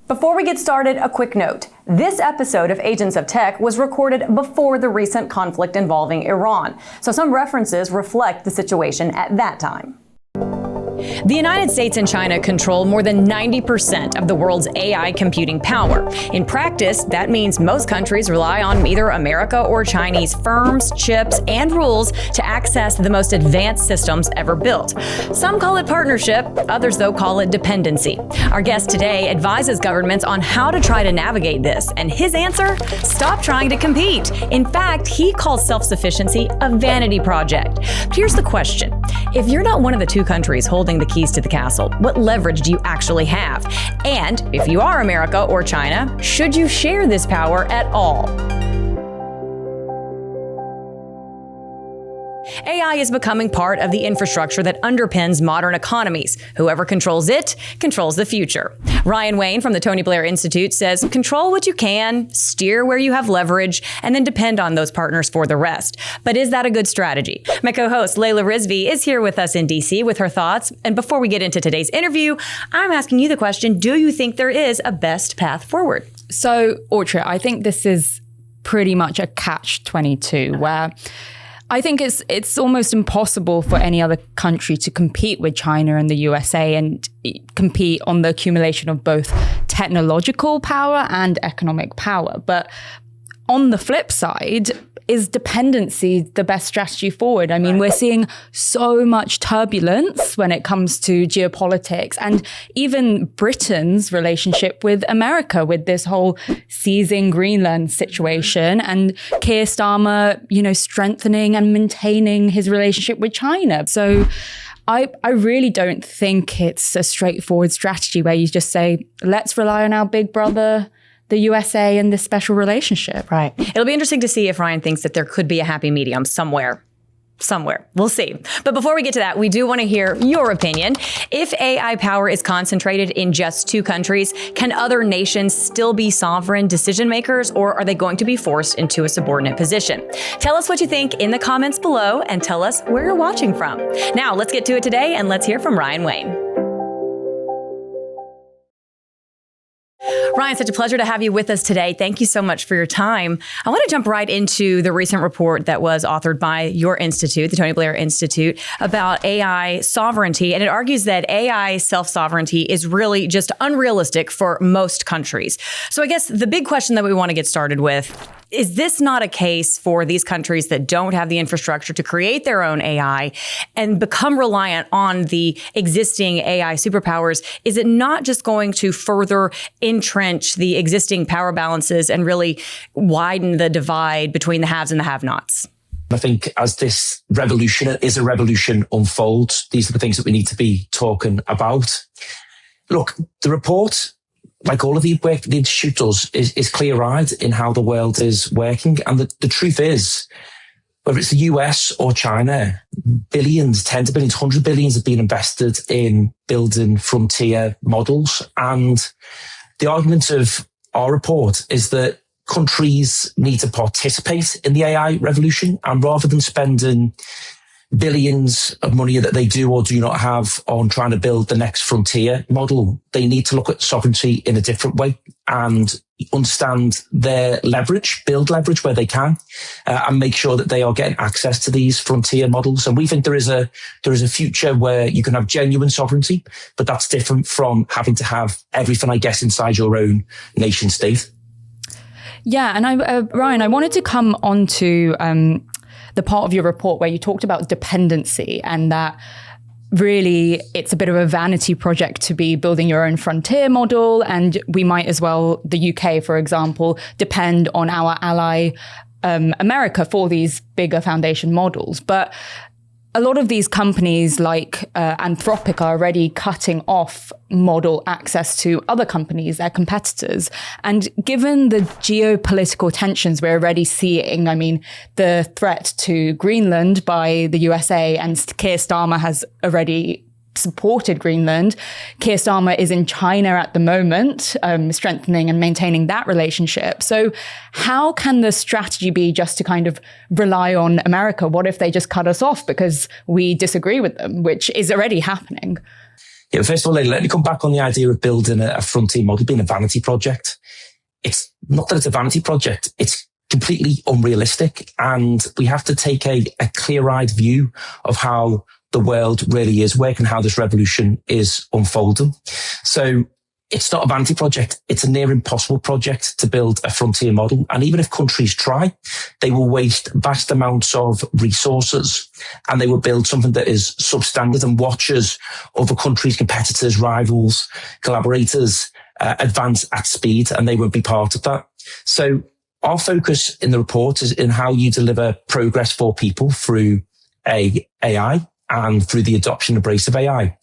Before we get started, a quick note. This episode of Agents of Tech was recorded before the recent conflict involving Iran, so some references reflect the situation at that time. The United States and China control more than 90% of the world's AI computing power. In practice, that means most countries rely on either America or Chinese firms, chips, and rules to access the most advanced systems ever built. Some call it partnership, others, though, call it dependency. Our guest today advises governments on how to try to navigate this, and his answer? Stop trying to compete. In fact, he calls self-sufficiency a vanity project. But here's the question. If you're not one of the two countries holding the keys to the castle, what leverage do you actually have? And if you are America or China, should you share this power at all? AI is becoming part of the infrastructure that underpins modern economies. Whoever controls it, controls the future. Wain from the Tony Blair Institute says, control what you can, steer where you have leverage, and then depend on those partners for the rest. But is that a good strategy? My co-host, Laila Rizvi, is here with us in DC with her thoughts. And before we get into today's interview, I'm asking you the question, do you think there is a best path forward? So, Autria, I think this is pretty much a catch-22 where I think it's almost impossible for any other country to compete with China and the USA and compete on the accumulation of both technological power and economic power. But on the flip side, is dependency the best strategy forward? I mean, we're seeing so much turbulence when it comes to geopolitics and even Britain's relationship with America with this whole seizing Greenland situation and Keir Starmer, strengthening and maintaining his relationship with China. So I really don't think it's a straightforward strategy where you just say, let's rely on our big brother, the USA, and this special relationship. Right. It'll be interesting to see if Ryan thinks that there could be a happy medium somewhere. We'll see. But before we get to that, we do want to hear your opinion. If AI power is concentrated in just two countries, can other nations still be sovereign decision makers, or are they going to be forced into a subordinate position? Tell us what you think in the comments below and tell us where you're watching from. Now, let's get to it today and let's hear from Wain. Ryan, such a pleasure to have you with us today. Thank you so much for your time. I want to jump right into the recent report that was authored by your institute, the Tony Blair Institute, about AI sovereignty. And it argues that AI self-sovereignty is really just unrealistic for most countries. So I guess the big question that we want to get started with, is this not a case for these countries that don't have the infrastructure to create their own AI and become reliant on the existing AI superpowers? Is it not just going to further entrench the existing power balances and really widen the divide between the haves and the have-nots? I think as this revolution unfolds, these are the things that we need to be talking about. Look, the report, like all of the work that the Institute does, is clear-eyed in how the world is working. And the truth is, whether it's the US or China, billions, tens of billions, hundreds of billions have been invested in building frontier models. And the argument of our report is that countries need to participate in the AI revolution, and rather than spending billions of money that they do or do not have on trying to build the next frontier model, they need to look at sovereignty in a different way and understand their leverage, build leverage where they can, and make sure that they are getting access to these frontier models. And we think there is a future where you can have genuine sovereignty, but that's different from having to have everything, I guess, inside your own nation state. Yeah, and Ryan, I wanted to come on to the part of your report where you talked about dependency and that really it's a bit of a vanity project to be building your own frontier model. And we might as well, the UK, for example, depend on our ally, America, for these bigger foundation models. But a lot of these companies like Anthropic are already cutting off model access to other companies, their competitors. And given the geopolitical tensions we're already seeing, I mean, the threat to Greenland by the USA, and Keir Starmer has already supported Greenland. Keir Starmer is in China at the moment, strengthening and maintaining that relationship. So how can the strategy be just to kind of rely on America? What if they just cut us off because we disagree with them, which is already happening? Yeah, first of all, let me come back on the idea of building a frontier model being a vanity project. It's not that it's a vanity project. It's completely unrealistic. And we have to take a clear-eyed view of how the world really is working, how this revolution is unfolding. So it's not a vanity project. It's a near impossible project to build a frontier model. And even if countries try, they will waste vast amounts of resources and they will build something that is substandard and watches other countries, competitors, rivals, collaborators advance at speed, and they won't be part of that. So our focus in the report is in how you deliver progress for people through AI and through the adoption and embrace of AI.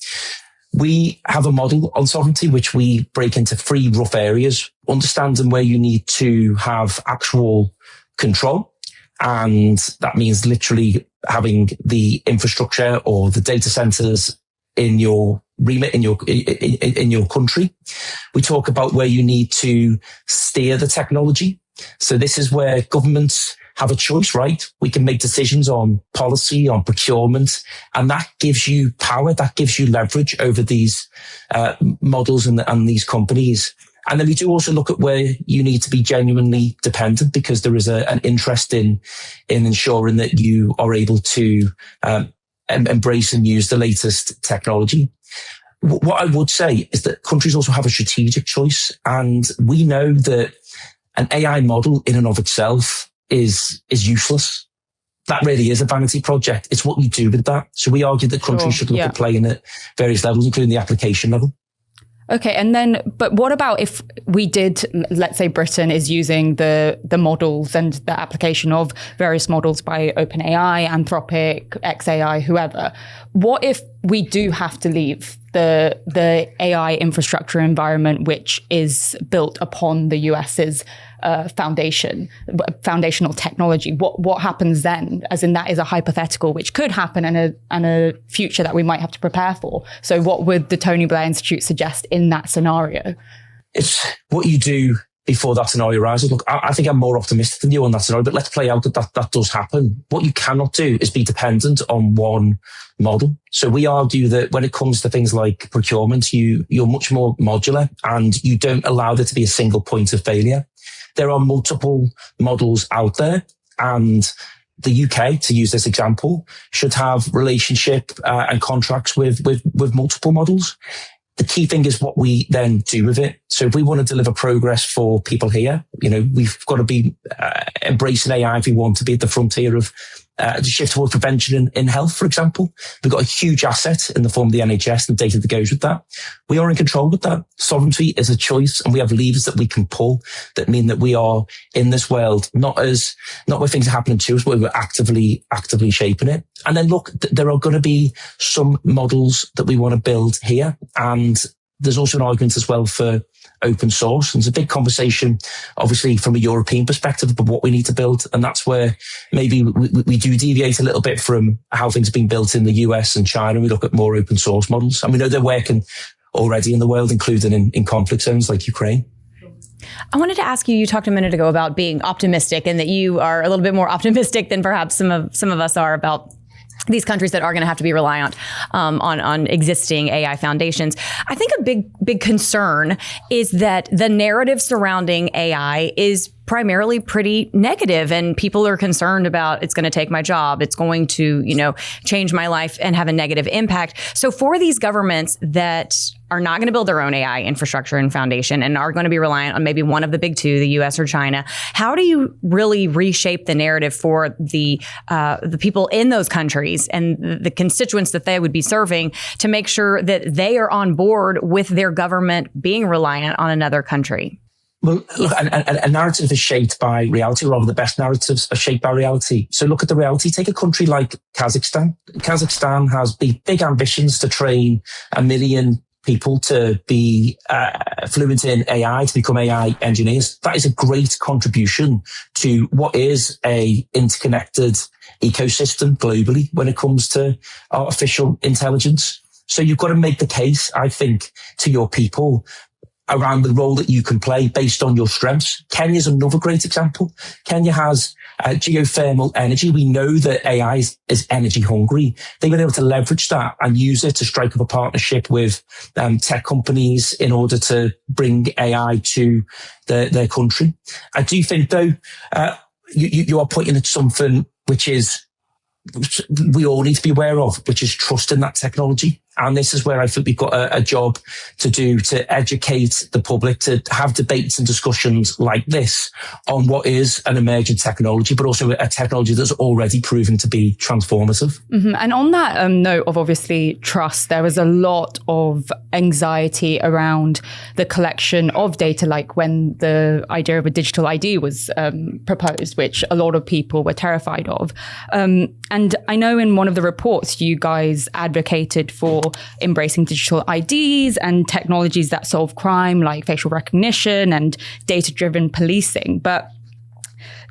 We have a model on sovereignty, which we break into 3 rough areas, understanding where you need to have actual control. And that means literally having the infrastructure or the data centers in your remit, in your country. We talk about where you need to steer the technology. So this is where governments have a choice, right? We can make decisions on policy, on procurement, and that gives you power, that gives you leverage over these models and these companies. And then we do also look at where you need to be genuinely dependent, because there is an interest in ensuring that you are able to embrace and use the latest technology. What I would say is that countries also have a strategic choice, and we know that an AI model in and of itself is useless. That really is a vanity project. It's what you do with that. So we argue that countries should look at playing at various levels, including the application level. Okay, and then, but what about if we did, let's say Britain is using the models and the application of various models by OpenAI, Anthropic, XAI, whoever. What if we do have to leave the AI infrastructure environment, which is built upon the US's foundational technology? What happens then? As in, that is a hypothetical which could happen and a future that we might have to prepare for. So what would the Tony Blair Institute suggest in that scenario? It's what you do before that scenario arises. Look, I think I'm more optimistic than you on that scenario, but let's play out that does happen. What you cannot do is be dependent on one model. So we argue that when it comes to things like procurement, you're much more modular and you don't allow there to be a single point of failure. There are multiple models out there, and the UK, to use this example, should have relationship and contracts with multiple models. The key thing is what we then do with it. So if we want to deliver progress for people here, we've got to be embracing AI if we want to be at the frontier of the shift towards prevention in health, for example. We've got a huge asset in the form of the NHS and data that goes with that. We are in control with that. Sovereignty is a choice, and we have levers that we can pull that mean that we are in this world, not where things are happening to us, but we're actively shaping it. And then look, there are going to be some models that we want to build here, and there's also an argument as well for open source. And there's a big conversation, obviously, from a European perspective about what we need to build. And that's where maybe we do deviate a little bit from how things have been built in the US and China. We look at more open source models. And we know they're working already in the world, including in conflict zones like Ukraine. I wanted to ask you, you talked a minute ago about being optimistic and that you are a little bit more optimistic than perhaps some of us are about these countries that are going to have to be reliant on existing AI foundations. I think a big concern is that the narrative surrounding AI is primarily pretty negative, and people are concerned about it's going to take my job, it's going to, change my life and have a negative impact. So for these governments that are not going to build their own AI infrastructure and foundation and are going to be reliant on maybe one of the big two, the US or China, how do you really reshape the narrative for the people in those countries and the constituents that they would be serving to make sure that they are on board with their government being reliant on another country? Well, look, a narrative is shaped by reality, or rather the best narratives are shaped by reality. So look at the reality. Take a country like Kazakhstan. Kazakhstan has big ambitions to train 1 million people to be fluent in AI, to become AI engineers. That is a great contribution to what is a interconnected ecosystem globally when it comes to artificial intelligence. So you've got to make the case, I think, to your people. around the role that you can play based on your strengths. Kenya's another great example. Kenya has geothermal energy. We know that AI is energy hungry. They've been able to leverage that and use it to strike up a partnership with tech companies in order to bring AI to their country. I do think, though, you are pointing at something which is we all need to be aware of, which is trusting that technology. And this is where I think we've got a job to do to educate the public, to have debates and discussions like this on what is an emerging technology, but also a technology that's already proven to be transformative. Mm-hmm. And on that note of obviously trust, there was a lot of anxiety around the collection of data, like when the idea of a digital ID was proposed, which a lot of people were terrified of. And I know in one of the reports, you guys advocated for embracing digital IDs and technologies that solve crime, like facial recognition and data-driven policing. But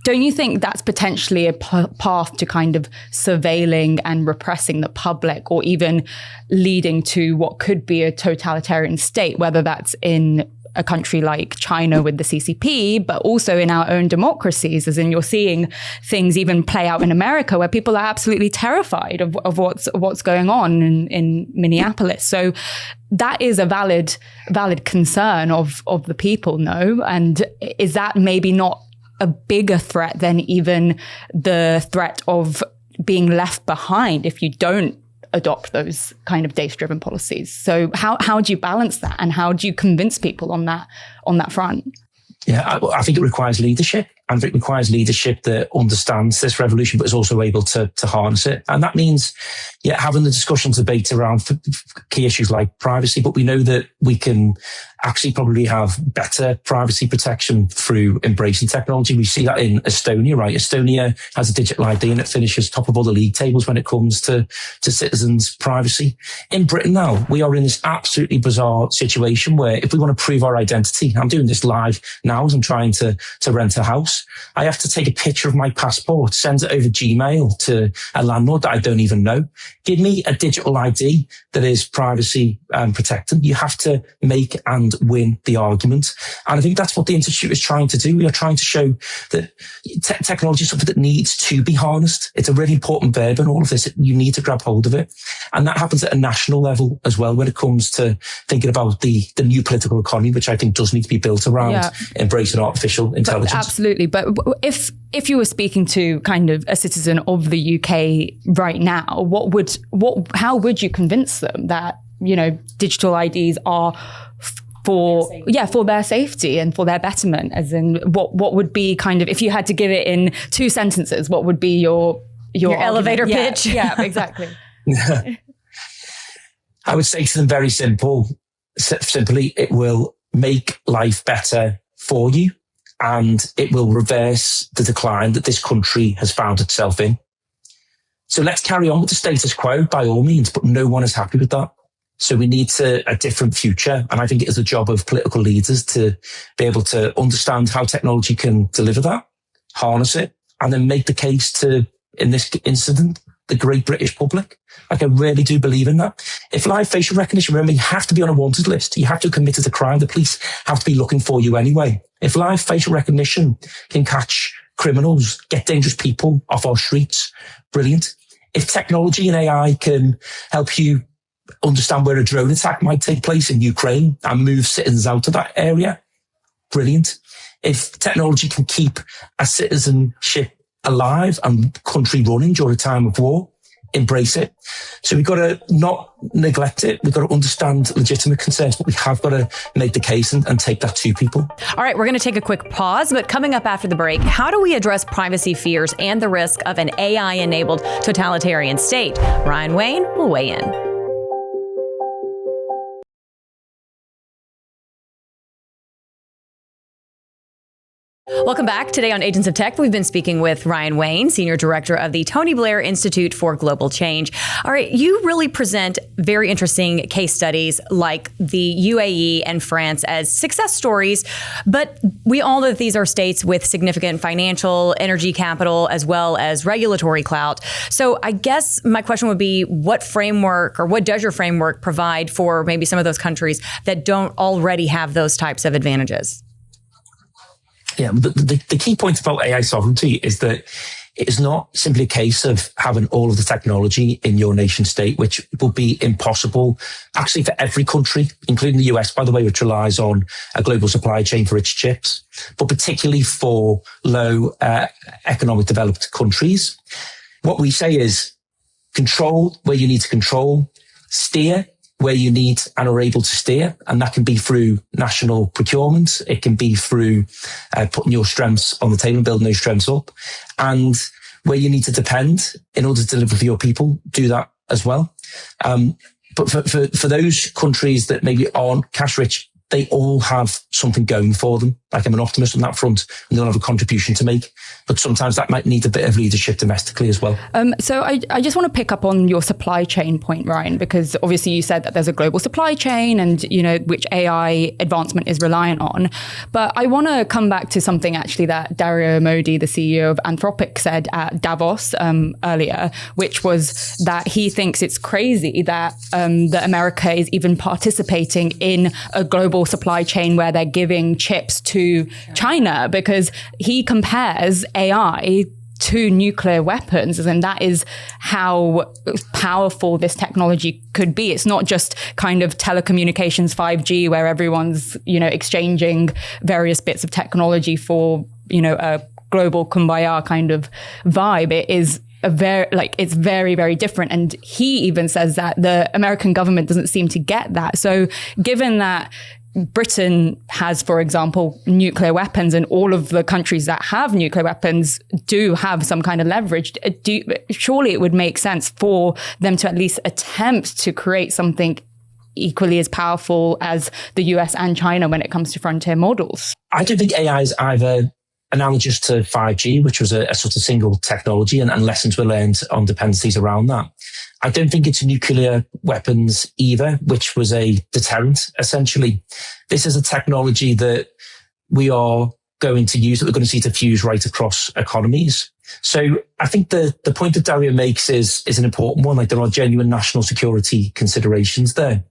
don't you think that's potentially a path to kind of surveilling and repressing the public, or even leading to what could be a totalitarian state, whether that's in a country like China with the CCP, but also in our own democracies, as in you're seeing things even play out in America where people are absolutely terrified of what's going on in Minneapolis. So that is a valid concern of the people, no? And is that maybe not a bigger threat than even the threat of being left behind if you don't adopt those kind of data-driven policies? So how do you balance that, and how do you convince people on that front? Yeah, I think it requires leadership, and it requires leadership that understands this revolution, but is also able to harness it. And that means, having the discussion debate around key issues like privacy, but we know that we can actually probably have better privacy protection through embracing technology. We see that in Estonia, right? Estonia has a digital ID and it finishes top of all the league tables when it comes to citizens' privacy. In Britain now, we are in this absolutely bizarre situation where if we want to prove our identity, I'm doing this live now as I'm trying to rent a house, I have to take a picture of my passport, send it over Gmail to a landlord that I don't even know. Give me a digital ID that is privacy protected. You have to make and win the argument. And I think that's what the Institute is trying to do. We are trying to show that technology is something that needs to be harnessed. It's a really important verb in all of this. You need to grab hold of it. And that happens at a national level as well when it comes to thinking about the new political economy, which I think does need to be built around embracing artificial intelligence. Absolutely. But if you were speaking to kind of a citizen of the UK right now, how would you convince them that, digital IDs are for their safety and for their betterment? As in, what would be kind of, if you had to give it in 2 sentences, what would be your elevator pitch? Yeah, exactly. I would say to them very simply, it will make life better for you, and it will reverse the decline that this country has found itself in. So let's carry on with the status quo by all means, but no one is happy with that. So we need a different future. And I think it is the job of political leaders to be able to understand how technology can deliver that, harness it, and then make the case to, in this incident, the great British public. Like, I really do believe in that. If live facial recognition, remember, you have to be on a wanted list. You have to have committed a crime. The police have to be looking for you anyway. If live facial recognition can catch criminals, get dangerous people off our streets, brilliant. If technology and AI can help you understand where a drone attack might take place in Ukraine and move citizens out of that area, brilliant. If technology can keep a citizenship alive and country running during a time of war, embrace it. So we've got to not neglect it. We've got to understand legitimate concerns, but we have got to make the case and take that to people. All right, we're going to take a quick pause, but coming up after the break, how do we address privacy fears and the risk of an AI-enabled totalitarian state? Ryan Wain will weigh in. Welcome back. Today on Agents of Tech, we've been speaking with Wain, Senior Director of the Tony Blair Institute for Global Change. All right, you really present very interesting case studies like the UAE and France as success stories, but we all know that these are states with significant financial, energy capital, as well as regulatory clout. So I guess my question would be, what framework or what does your framework provide for maybe some of those countries that don't already have those types of advantages? Yeah, the key point about AI sovereignty is that it is not simply a case of having all of the technology in your nation state, which will be impossible actually for every country, including the US, by the way, which relies on a global supply chain for its chips, but particularly for low economic developed countries. What we say is control where you need to control, steer where you need and are able to steer. And that can be through national procurement. It can be through putting your strengths on the table and building those strengths up. And where you need to depend in order to deliver for your people, do that as well. But for those countries that maybe aren't cash rich, they all have something going for them. Like, I'm an optimist on that front, and they'll have a contribution to make. But sometimes that might need a bit of leadership domestically as well. So I just want to pick up on your supply chain point, Ryan, because obviously you said that there's a global supply chain and, you know, which AI advancement is reliant on. But I want to come back to something actually that Dario Modi, the CEO of Anthropic, said at Davos earlier, which was that he thinks it's crazy that America is even participating in a global supply chain where they're giving chips to China, because he compares AI to nuclear weapons, and that is how powerful this technology could be. It's not just kind of telecommunications 5G where everyone's, you know, exchanging various bits of technology for, you know, a global kumbaya kind of vibe. It is it's very, very different. And he even says that the American government doesn't seem to get that. So given that Britain has, for example, nuclear weapons, and all of the countries that have nuclear weapons do have some kind of leverage, surely it would make sense for them to at least attempt to create something equally as powerful as the US and China when it comes to frontier models. I don't think AI is either analogous to 5G, which was a sort of single technology, and lessons were learned on dependencies around that. I don't think it's nuclear weapons either, which was a deterrent, essentially. This is a technology that we are going to use, that we're going to see diffuse right across economies. So I think the point that Dario makes is an important one. Like, there are genuine national security considerations there.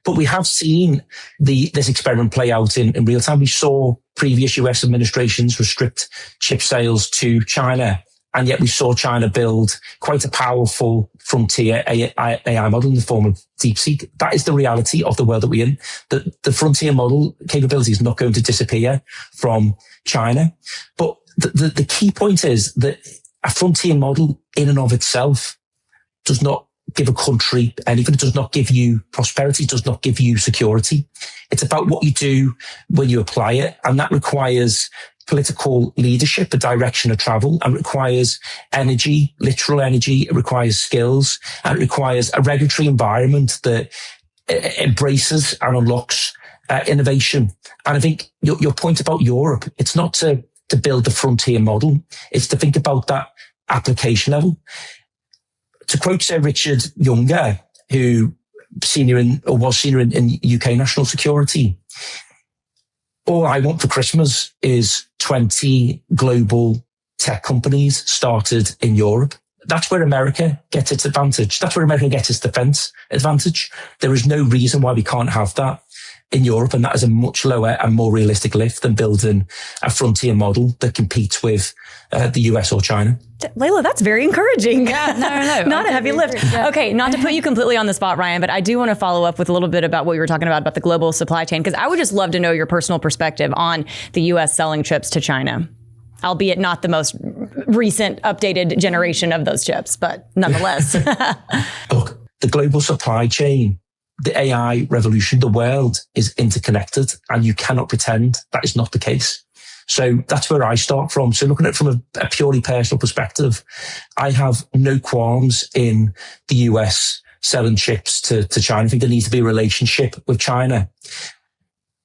But we have seen this experiment play out in real time. We saw previous US administrations restrict chip sales to China, and yet we saw China build quite a powerful frontier AI model in the form of DeepSeek. That is the reality of the world that we're in. The frontier model capability is not going to disappear from China. But the key point is that a frontier model in and of itself does not give a country anything. It does not give you prosperity. It does not give you security. It's about what you do when you apply it. And that requires political leadership, a direction of travel, and requires energy, literal energy. It requires skills, and it requires a regulatory environment that embraces and unlocks innovation. And I think your point about Europe, it's not to build the frontier model. It's to think about that application level. To quote Sir Richard Younger, who was senior in UK national security, all I want for Christmas is 20 global tech companies started in Europe. That's where America gets its advantage. That's where America gets its defense advantage. There is no reason why we can't have that in Europe, and that is a much lower and more realistic lift than building a frontier model that competes with the US or China. Laila, that's very encouraging. Yeah, no. Not a heavy lift. Yeah. Okay, not to put you completely on the spot, Ryan, but I do want to follow up with a little bit about what you were talking about the global supply chain, because I would just love to know your personal perspective on the US selling chips to China, albeit not the most recent updated generation of those chips, but nonetheless. Look, the global supply chain, the AI revolution, the world is interconnected, and you cannot pretend that is not the case. So that's where I start from. So looking at it from a purely personal perspective, I have no qualms in the US selling chips to China. I think there needs to be a relationship with China.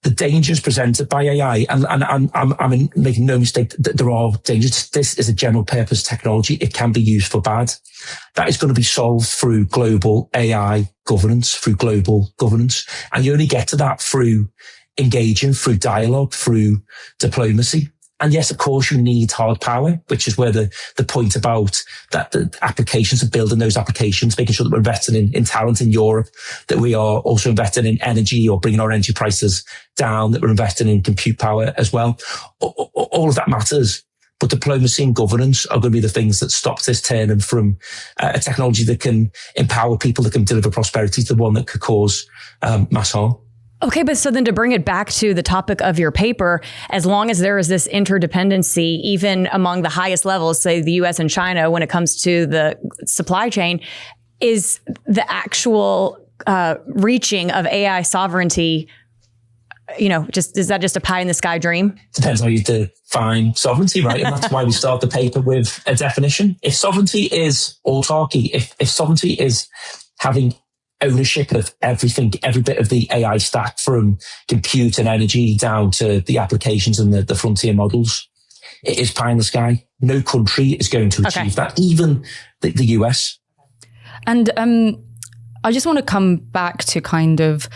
the dangers presented by AI, and I'm making no mistake that there are dangers. This is a general purpose technology. It can be used for bad. That is going to be solved through global AI governance, through global governance. And you only get to that through engaging, through dialogue, through diplomacy. And yes, of course, you need hard power, which is where the point about that the applications of building those applications, making sure that we're investing in talent in Europe, that we are also investing in energy or bringing our energy prices down, that we're investing in compute power as well. All of that matters. But diplomacy and governance are going to be the things that stop this turning from a technology that can empower people, that can deliver prosperity, to one that could cause mass harm. Okay, but so then to bring it back to the topic of your paper, as long as there is this interdependency, even among the highest levels, say the US and China, when it comes to the supply chain, is the actual reaching of AI sovereignty, is that just a pie in the sky dream? Depends how you define sovereignty, right? And that's why we start the paper with a definition. If sovereignty is autarky, if sovereignty is having ownership of everything, every bit of the AI stack, from compute and energy down to the applications and the frontier models, it is pie in the sky. No country is going to achieve that, even the US. And I just want to come back to kind of,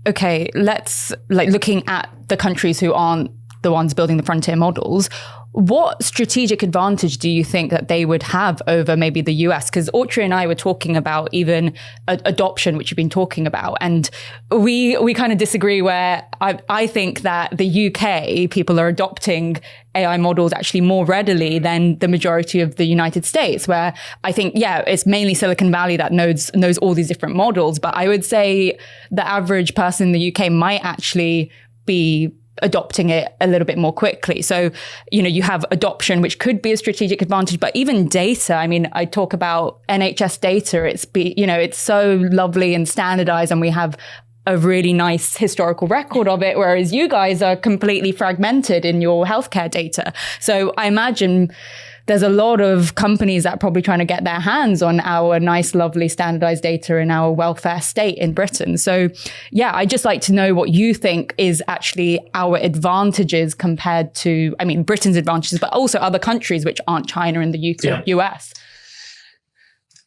okay, let's looking at the countries who aren't the ones building the frontier models. What strategic advantage do you think that they would have over maybe the US? Because Autria and I were talking about even adoption, which you've been talking about. And we kind of disagree, where I think that the UK people are adopting AI models actually more readily than the majority of the United States, where I think, it's mainly Silicon Valley that knows all these different models. But I would say the average person in the UK might actually be adopting it a little bit more quickly. So, you have adoption, which could be a strategic advantage, but even data. I mean, I talk about NHS data. It's so lovely and standardized, and we have a really nice historical record of it, whereas you guys are completely fragmented in your healthcare data. So I imagine there's a lot of companies that are probably trying to get their hands on our nice, lovely standardized data in our welfare state in Britain. So I'd just like to know what you think is actually our advantages compared to, Britain's advantages, but also other countries which aren't China and the UK, US.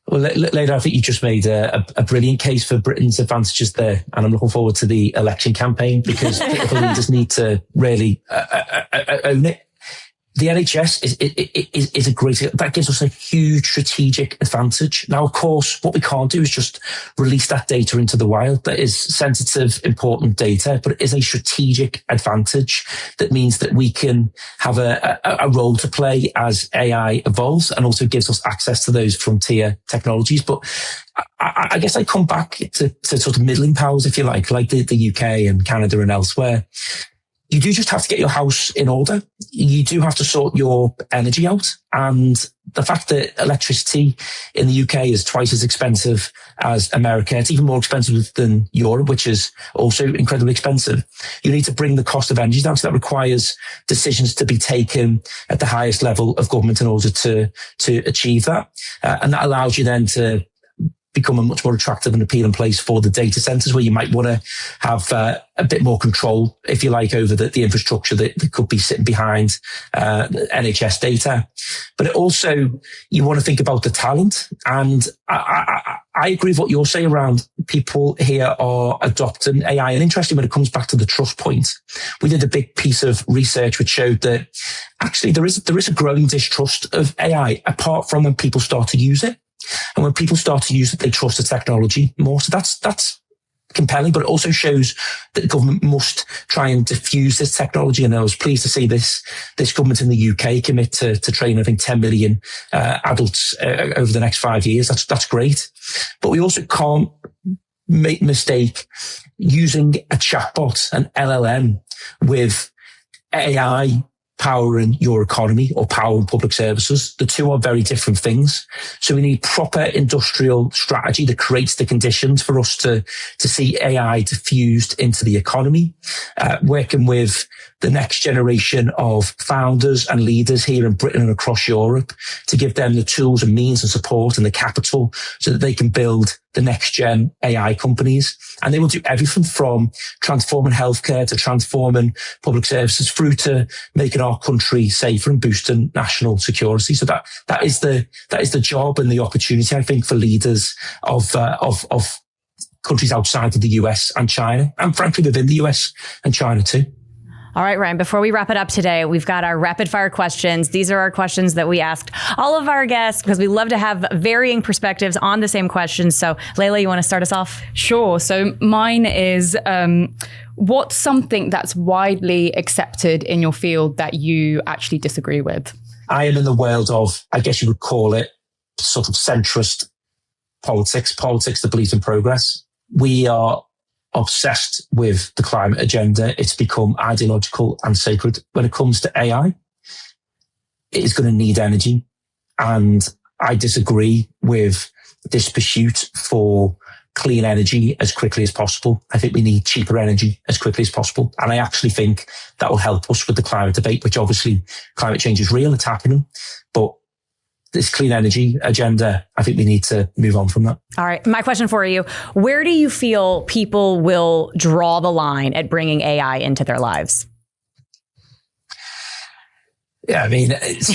Well, Laila, I think you just made a brilliant case for Britain's advantages there. And I'm looking forward to the election campaign, because political leaders need to really own it. The NHS is a great, that gives us a huge strategic advantage. Now, of course, what we can't do is just release that data into the wild. That is sensitive, important data, but it is a strategic advantage that means that we can have a role to play as AI evolves, and also gives us access to those frontier technologies. But I guess I come back to sort of middling powers, if you like the UK and Canada and elsewhere. You do just have to get your house in order. You do have to sort your energy out. And the fact that electricity in the UK is twice as expensive as America, it's even more expensive than Europe, which is also incredibly expensive. You need to bring the cost of energy down. So that requires decisions to be taken at the highest level of government in order to achieve that. And that allows you then to become a much more attractive and appealing place for the data centers, where you might want to have a bit more control, if you like, over the infrastructure that could be sitting behind NHS data. But it also, you want to think about the talent. And I agree with what you're saying around people here are adopting AI. And interesting, when it comes back to the trust point, we did a big piece of research which showed that actually there is a growing distrust of AI, apart from when people start to use it. And when people start to use it, they trust the technology more. So that's compelling, but it also shows that the government must try and diffuse this technology. And I was pleased to see this government in the UK commit to train, I think, 10 million adults over the next 5 years. That's great. But we also can't make mistake using a chatbot, an LLM, with AI powering your economy or powering public services. The two are very different things. So we need proper industrial strategy that creates the conditions for us to see AI diffused into the economy, working with the next generation of founders and leaders here in Britain and across Europe to give them the tools and means and support and the capital so that they can build the next gen AI companies. And they will do everything from transforming healthcare to transforming public services through to making our country safer and boosting national security. So that is the job and the opportunity, I think, for leaders of countries outside of the US and China, and frankly within the US and China too. All right, Ryan, before we wrap it up today, we've got our rapid fire questions. These are our questions that we asked all of our guests because we love to have varying perspectives on the same questions. So Laila, you want to start us off? Sure. So mine is, what's something that's widely accepted in your field that you actually disagree with? I am in the world of, I guess you would call it, sort of centrist politics that believes in progress. We are obsessed with the climate agenda. It's become ideological and sacred. When it comes to AI, it is going to need energy. And I disagree with this pursuit for clean energy as quickly as possible. I think we need cheaper energy as quickly as possible. And I actually think that will help us with the climate debate, which obviously climate change is real, it's happening. But this clean energy agenda, I think we need to move on from that. All right. My question for you, where do you feel people will draw the line at bringing AI into their lives? Yeah, I mean,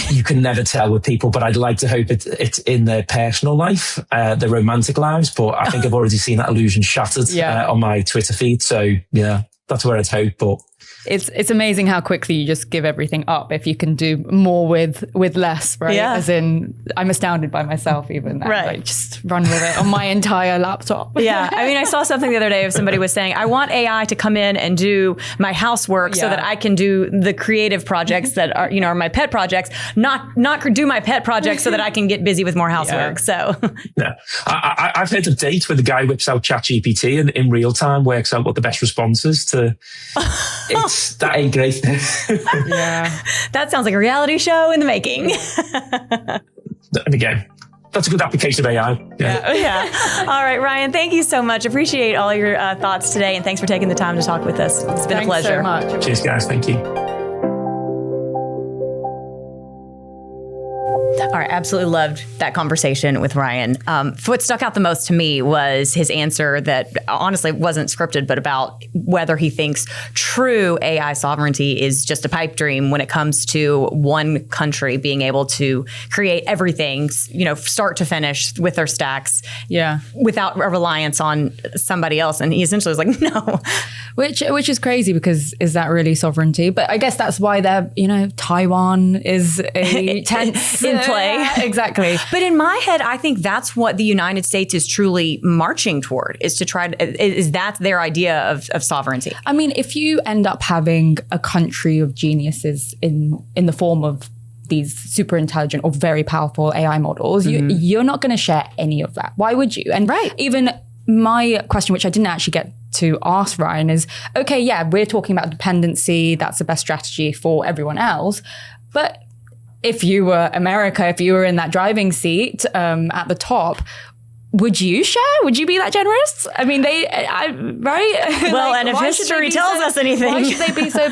you can never tell with people, but I'd like to hope it's in their personal life, their romantic lives. But I think I've already seen that illusion shattered on my Twitter feed. So yeah, that's where I'd hope. But it's amazing how quickly you just give everything up if you can do more with less, right? Yeah. As in, I'm astounded by myself even. Right. Like, just run with it on my entire laptop. Yeah. I mean, I saw something the other day of somebody was saying, I want AI to come in and do my housework so that I can do the creative projects that are, are my pet projects, not do my pet projects so that I can get busy with more housework. So yeah. I've heard of date where the guy whips out ChatGPT and in real time works out what the best response is to that ain't great. Yeah. That sounds like a reality show in the making. And again, that's a good application of AI. Yeah. All right, Ryan, thank you so much. Appreciate all your thoughts today. And thanks for taking the time to talk with us. It's been a pleasure. Thanks so much. Cheers, guys. Thank you. All right, absolutely loved that conversation with Ryan. What stuck out the most to me was his answer that honestly wasn't scripted, but about whether he thinks true AI sovereignty is just a pipe dream when it comes to one country being able to create everything, start to finish with their stacks, without a reliance on somebody else. And he essentially was like, no. Which is crazy because is that really sovereignty? But I guess that's why Taiwan is a tense in play. Exactly. But in my head, I think that's what the United States is truly marching toward, is to try to, is that their idea of sovereignty? I mean, if you end up having a country of geniuses in the form of these super intelligent or very powerful AI models, you're not going to share any of that. Why would you? And even my question, which I didn't actually get to ask Ryan, is, okay, yeah, we're talking about dependency. That's the best strategy for everyone else. But if you were America, if you were in that driving seat at the top, would you share? Would you be that generous? I mean, right? Well, and if history tells us anything, why should they be so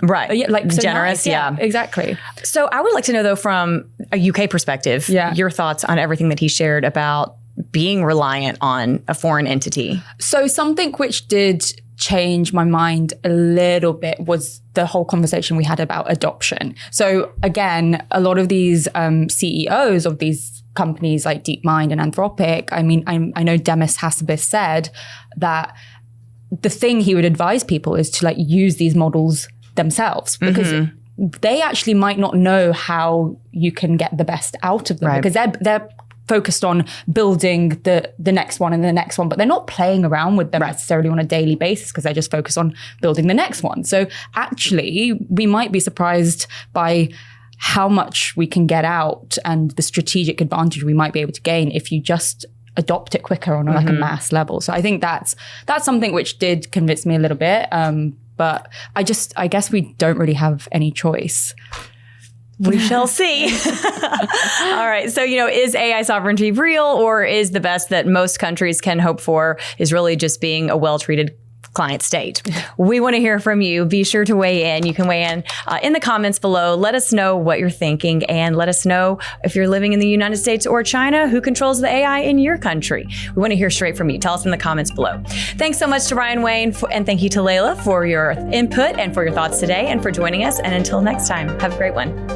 right? Like so generous, nice? Yeah, exactly. So I would like to know, though, from a UK perspective, your thoughts on everything that he shared about being reliant on a foreign entity. So something which did change my mind a little bit was the whole conversation we had about adoption. So again, a lot of these CEOs of these companies like DeepMind and Anthropic, I mean, I know Demis Hassabis said that the thing he would advise people is to use these models themselves, because they actually might not know how you can get the best out of them, because they're focused on building the next one and the next one, but they're not playing around with them necessarily on a daily basis, because they're just focused on building the next one. So actually, we might be surprised by how much we can get out and the strategic advantage we might be able to gain if you just adopt it quicker on a mass level. So I think that's something which did convince me a little bit. But I guess we don't really have any choice. We shall see. All right. So, is AI sovereignty real, or is the best that most countries can hope for is really just being a well-treated client state. We want to hear from you. Be sure to weigh in. You can weigh in the comments below. Let us know what you're thinking, and let us know if you're living in the United States or China, who controls the AI in your country. We want to hear straight from you. Tell us in the comments below. Thanks so much to Ryan Wain, and thank you to Laila for your input and for your thoughts today and for joining us. And until next time, have a great one.